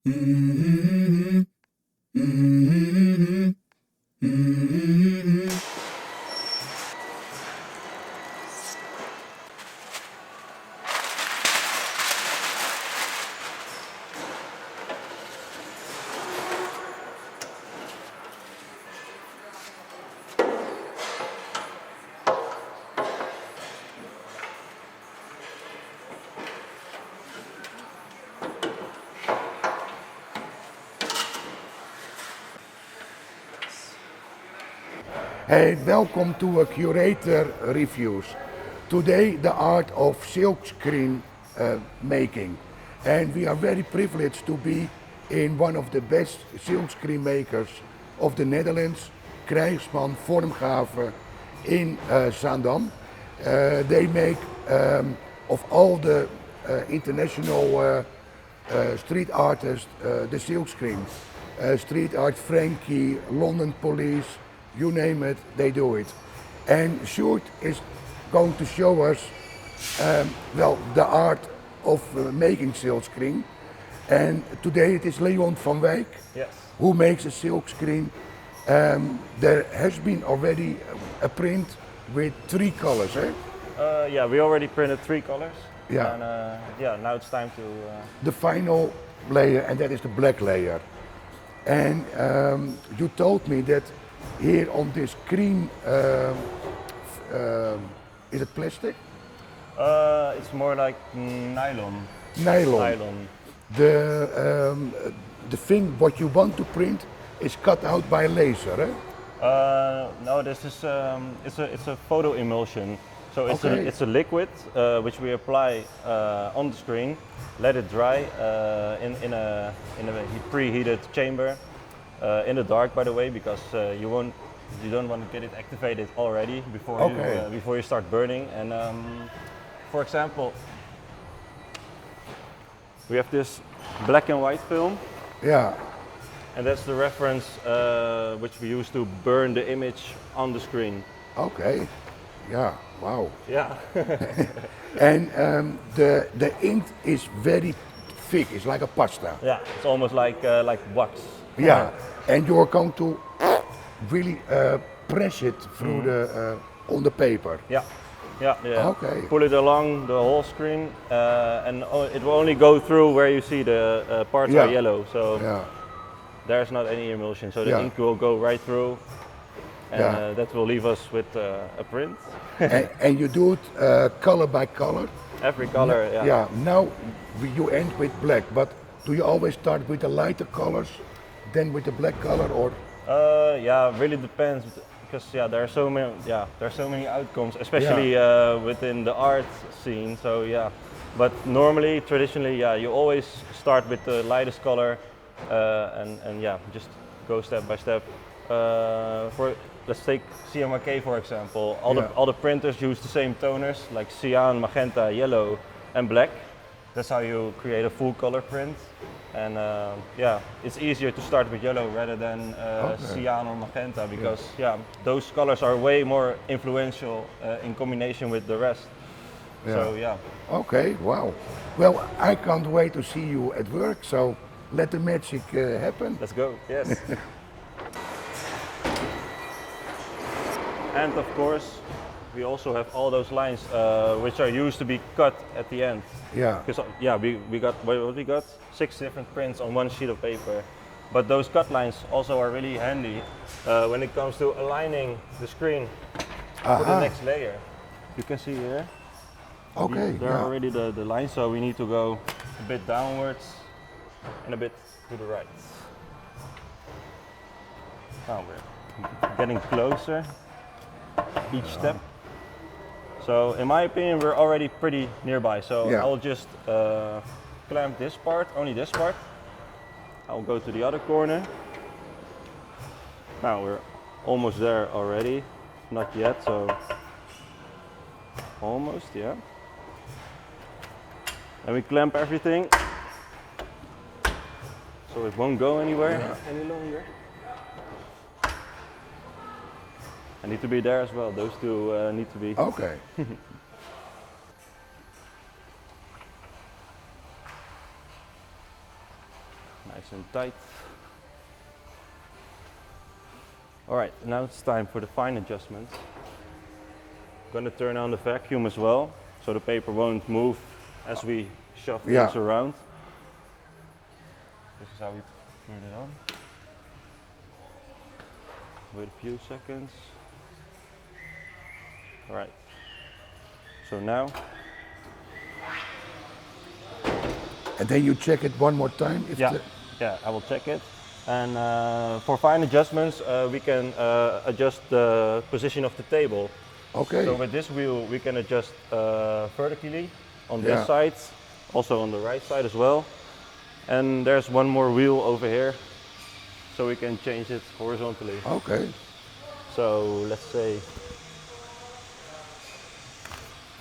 Mm-hmm. Mm-hmm. Mm-hmm. Hey, welcome to Curator Reviews. Today, the art of silkscreen making. And we are very privileged to be in one of the best silkscreen makers of the Netherlands, Krijger Vormgave in Zaandam. They make of all the international street artists the silkscreen. Streetart, Frankey, London Police, you name it, they do it. And Sjoerd is going to show us, the art of making silkscreen. And today it is Leon van Wijk Yes. who makes a silkscreen. There has been already a print with 3 colors, eh? Yeah, we already printed 3 colors. Yeah. And yeah, now it's time to. The final layer, and that is the black layer. And you told me that here on this screen, is it plastic? It's more like nylon. Nylon. Nylon. The thing what you want to print is cut out by laser, eh? No, this is it's a photo emulsion. So Okay. it's a liquid which we apply on the screen, let it dry in a preheated chamber in the dark, by the way, because you don't want to get it activated already before Okay. before you start burning. And for example, we have this black and white film. Yeah. And that's the reference which we use to burn the image on the screen. Okay. Yeah. Wow. Yeah. And the ink is very thick. It's like a pasta. Yeah, it's almost like wax. Yeah. And you're going to really press it through the on the paper. Yeah. Yeah, yeah. Okay. Pull it along the whole screen, and it will only go through where you see the parts Yeah. are yellow. So Yeah. there's not any emulsion. So the Yeah. ink will go right through, and Yeah. that will leave us with a print. And you do it color by color. Every color. Yeah. Yeah. Now you end with black, but do you always start with the lighter colors, then with the black color, or? Yeah, really depends because there are so many outcomes, especially within the art scene. So yeah, but normally, traditionally, you always start with the lightest color, and just go step by step. For let's take CMYK for example. All the printers use the same toners like cyan, magenta, yellow, and black. That's how you create a full color print. And it's easier to start with yellow rather than cyan or magenta because those colors are way more influential in combination with the rest. Yeah. So yeah. Okay. Wow. Well, I can't wait to see you at work. So let the magic happen. Let's go. Yes. And of course, we also have all those lines which are used to be cut at the end. Yeah. Because we got what we got 6 different prints on one sheet of paper, but those cut lines also are really handy when it comes to aligning the screen for the next layer. You can see here. Okay. There are already the lines, so we need to go a bit downwards and a bit to the right. Now we're getting closer each step. So in my opinion, we're already pretty nearby. So I'll just clamp this part, only this part. I'll go to the other corner. Now we're almost there already. Not yet, so almost, yeah. And we clamp everything so it won't go anywhere any longer. I need to be there as well. Those two need to be. Okay. Nice and tight. Alright, now it's time for the fine adjustments. I'm gonna turn on the vacuum as well, so the paper won't move as we shove things around. This is how we turn it on. Wait a few seconds. Alright, so now. And then you check it one more time? If Yeah, I will check it. And for fine adjustments, we can adjust the position of the table. Okay. So with this wheel, we can adjust vertically on this side, also on the right side as well. And there's one more wheel over here, so we can change it horizontally. Okay. So let's say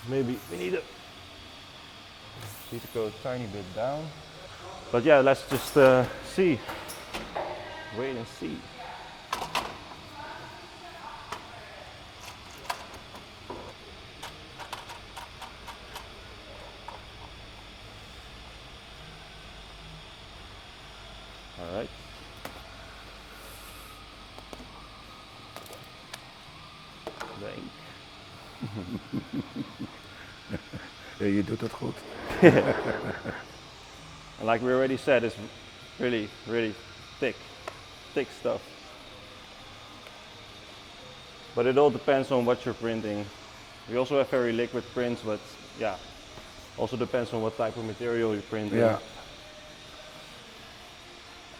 maybe we need to go a tiny bit down. But yeah, let's just see. Wait and see. All right. The ink. Ja, je doet het goed. And like we already said, it's really thick stuff. But it all depends on what you're printing. We also have very liquid prints, but yeah, also depends on what type of material you're printing. Yeah.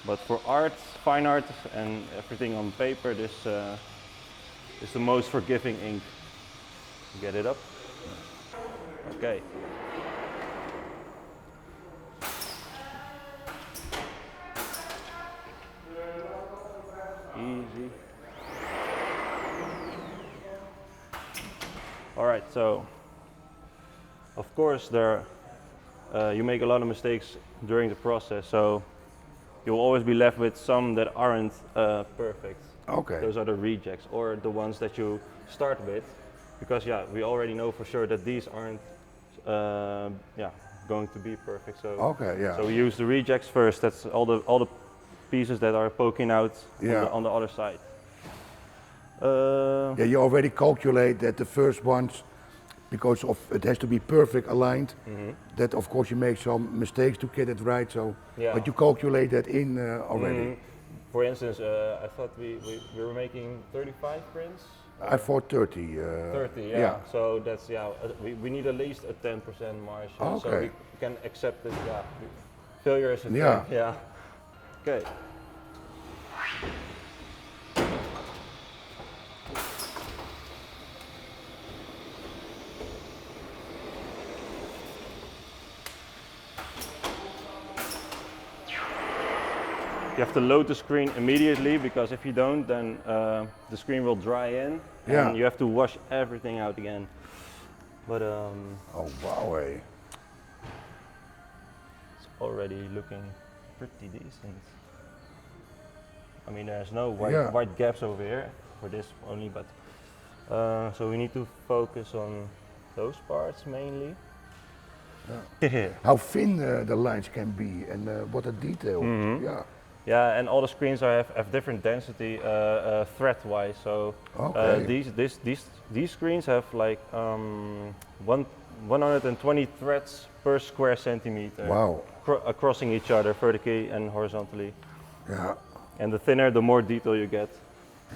But for art, fine art, and everything on paper, this is the most forgiving ink. Get it up. Okay. Easy. All right, so of course you make a lot of mistakes during the process, so you'll always be left with some that aren't perfect. Okay. Those are the rejects, or the ones that you start with, because yeah, we already know for sure that these aren't going to be perfect. So Okay, yeah. So we use the rejects first. That's all the pieces that are poking out on the other side. Yeah, you already calculate that the first ones, because of it has to be perfect aligned, that of course you make some mistakes to get it right. So, but you calculate that in already. For instance, I thought we were making 35 prints. I thought 30. 30, yeah. So that's we need at least a 10% margin, so we can accept it. Yeah, failure is a thing. Yeah. Okay. You have to load the screen immediately, because if you don't, then the screen will dry in, and you have to wash everything out again. But oh wow, eh? It's already looking pretty decent. I mean, there's no white gaps over here for this only, but so we need to focus on those parts mainly. Yeah. How thin the lines can be, and what a detail. Yeah. Yeah, and all the screens have different density thread-wise. So these screens have like 120 threads per square centimeter. Wow. Crossing each other vertically and horizontally. Yeah. And the thinner, the more detail you get.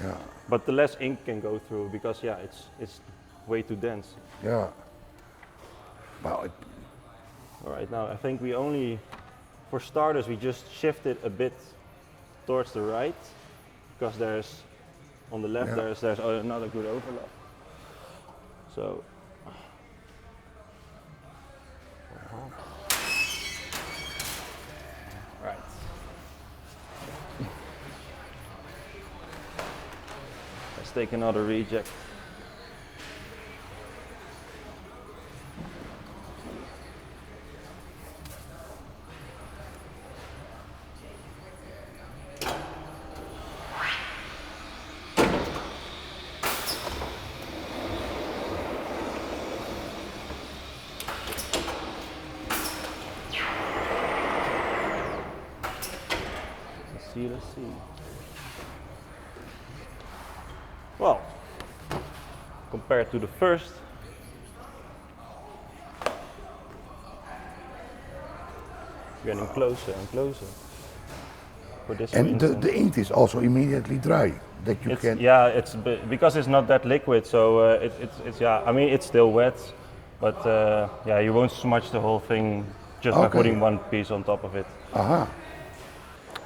Yeah. But the less ink can go through, because it's way too dense. Yeah. Wow. All right, now I think we only, for starters, we just shift it a bit towards the right, because there's, on the left, there's another good overlap. So. Right. Let's take another reject. Let's see. Well, compared to the first, getting closer and closer. For this, And for instance. the ink is also immediately dry. That you can. Yeah, it's because it's not that liquid, so it's yeah. I mean, it's still wet, but yeah, you won't smudge the whole thing just by Okay. putting one piece on top of it. Aha.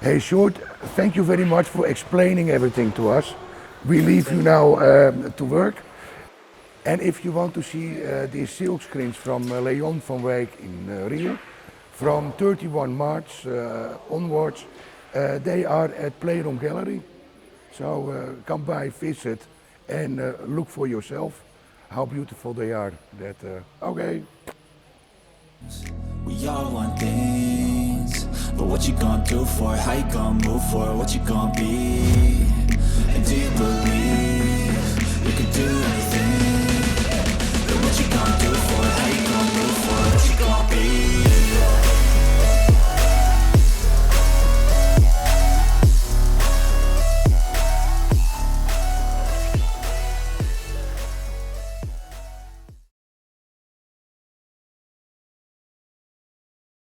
Hey, Sjoerd, thank you very much for explaining everything to us. We leave you now to work. And if you want to see these silk screens from Leon van Wijk in Rio, from 31 March onwards, they are at Playroom Gallery. So come by, visit, and look for yourself how beautiful they are. Okay. We all want things, but what you gonna do for it? How you gonna move for it? What you gonna be? And do you believe you can do